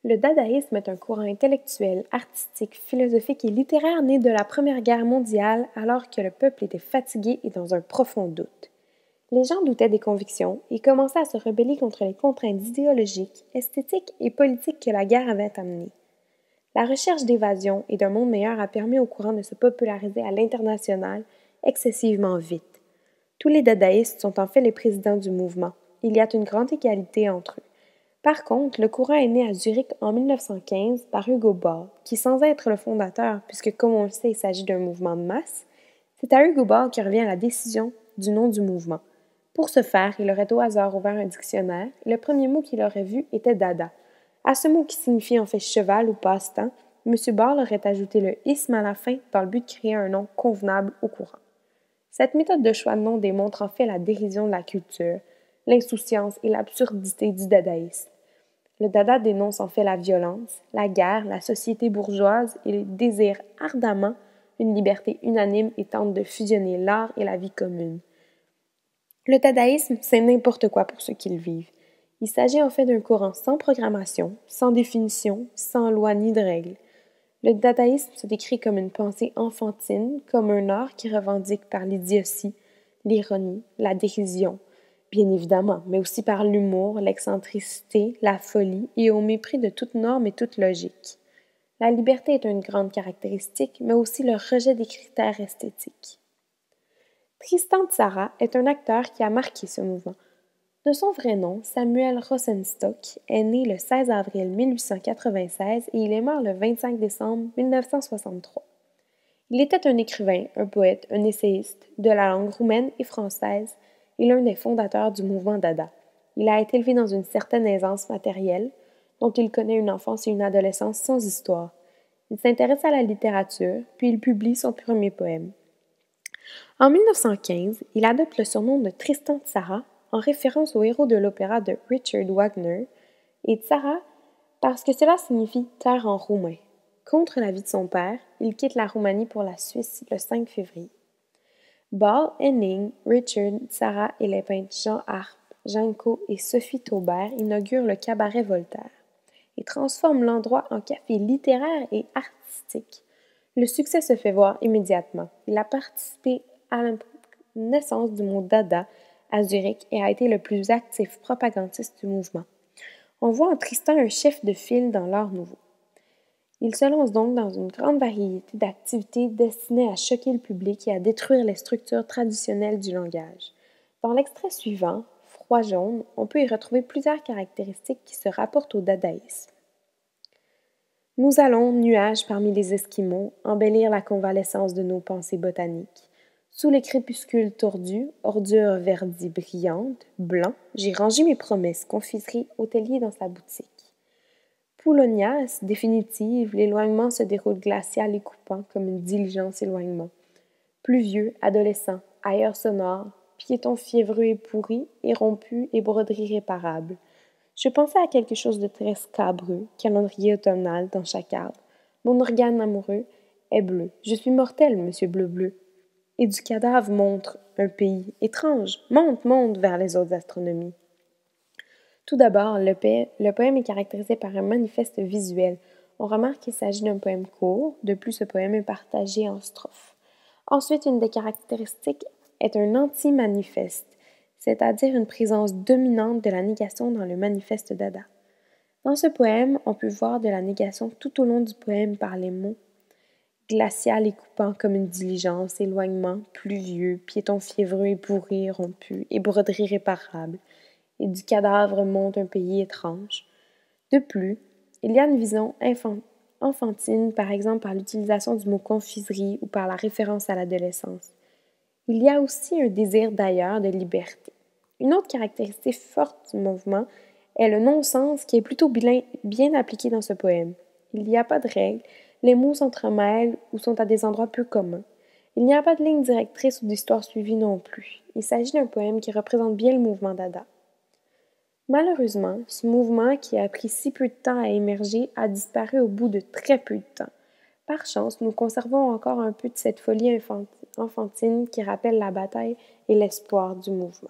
Le dadaïsme est un courant intellectuel, artistique, philosophique et littéraire né de la Première Guerre mondiale alors que le peuple était fatigué et dans un profond doute. Les gens doutaient des convictions et commençaient à se rebeller contre les contraintes idéologiques, esthétiques et politiques que la guerre avait amenées. La recherche d'évasion et d'un monde meilleur a permis au courant de se populariser à l'international excessivement vite. Tous les dadaïstes sont en fait les présidents du mouvement. Il y a une grande égalité entre eux. Par contre, le courant est né à Zurich en 1915 par Hugo Ball, qui sans être le fondateur, puisque comme on le sait, il s'agit d'un mouvement de masse, c'est à Hugo Ball que revient la décision du nom du mouvement. Pour ce faire, il aurait au hasard ouvert un dictionnaire et le premier mot qu'il aurait vu était dada. À ce mot qui signifie en fait cheval ou passe-temps, M. Ball aurait ajouté le isme à la fin dans le but de créer un nom convenable au courant. Cette méthode de choix de nom démontre en fait la dérision de la culture, l'insouciance et l'absurdité du dadaïsme. Le dada dénonce en fait la violence, la guerre, la société bourgeoise et désire ardemment une liberté unanime et tente de fusionner l'art et la vie commune. Le dadaïsme, c'est n'importe quoi pour ceux qui le vivent. Il s'agit en fait d'un courant sans programmation, sans définition, sans loi ni de règles. Le dadaïsme se décrit comme une pensée enfantine, comme un art qui revendique par l'idiotie, l'ironie, la dérision, bien évidemment, mais aussi par l'humour, l'excentricité, la folie et au mépris de toute norme et toute logique. La liberté est une grande caractéristique, mais aussi le rejet des critères esthétiques. Tristan Tzara est un acteur qui a marqué ce mouvement. De son vrai nom, Samuel Rosenstock est né le 16 avril 1896 et il est mort le 25 décembre 1963. Il était un écrivain, un poète, un essayiste de la langue roumaine et française et l'un des fondateurs du mouvement Dada. Il a été élevé dans une certaine aisance matérielle, dont il connaît une enfance et une adolescence sans histoire. Il s'intéresse à la littérature, puis il publie son premier poème. En 1915, il adopte le surnom de Tristan Tzara en référence au héros de l'opéra de Richard Wagner, et Tzara parce que cela signifie terre en roumain. Contre l'avis de son père, il quitte la Roumanie pour la Suisse le 5 février. Ball, Henning, Richard, Tzara et les peintres Jean Arp, Janko et Sophie Taubert inaugurent le cabaret Voltaire et transforment l'endroit en café littéraire et artistique. Le succès se fait voir immédiatement. Il a participé à la naissance du mot Dada à Zurich et a été le plus actif propagandiste du mouvement. On voit en Tristan un chef de file dans l'art nouveau. Il se lance donc dans une grande variété d'activités destinées à choquer le public et à détruire les structures traditionnelles du langage. Dans l'extrait suivant, Froid jaune, on peut y retrouver plusieurs caractéristiques qui se rapportent au dadaïsme. Nous allons, nuages parmi les Esquimaux, embellir la convalescence de nos pensées botaniques. Sous les crépuscules tordus, ordures verdies brillantes, blancs, j'ai rangé mes promesses, confiserie hôtelier dans sa boutique. Poulonias, définitive, l'éloignement se déroule glacial et coupant comme une diligence éloignement. Pluvieux, adolescent, ailleurs sonore, piéton fiévreux et pourri, et rompu et broderie réparable. Je pensais à quelque chose de très scabreux, calendrier automnal dans chaque arbre. Mon organe amoureux est bleu. Je suis mortel, monsieur bleu-bleu. Et du cadavre montre un pays étrange. Monte vers les autres astronomies. Tout d'abord, le poème est caractérisé par un manifeste visuel. On remarque qu'il s'agit d'un poème court. De plus, ce poème est partagé en strophes. Ensuite, une des caractéristiques est un anti-manifeste, c'est-à-dire une présence dominante de la négation dans le manifeste Dada. Dans ce poème, on peut voir de la négation tout au long du poème par les mots glacial et coupant comme une diligence, éloignement, pluvieux, piéton fiévreux et pourri, rompu, et broderie réparable, et du cadavre monte un pays étrange. De plus, il y a une vision enfantine, par exemple par l'utilisation du mot confiserie ou par la référence à l'adolescence. Il y a aussi un désir d'ailleurs, de liberté. Une autre caractéristique forte du mouvement est le non-sens qui est plutôt bien appliqué dans ce poème. Il n'y a pas de règles, les mots s'entremêlent ou sont à des endroits peu communs. Il n'y a pas de ligne directrice ou d'histoire suivie non plus. Il s'agit d'un poème qui représente bien le mouvement Dada. Malheureusement, ce mouvement qui a pris si peu de temps à émerger a disparu au bout de très peu de temps. Par chance, nous conservons encore un peu de cette folie enfantine qui rappelle la bataille et l'espoir du mouvement.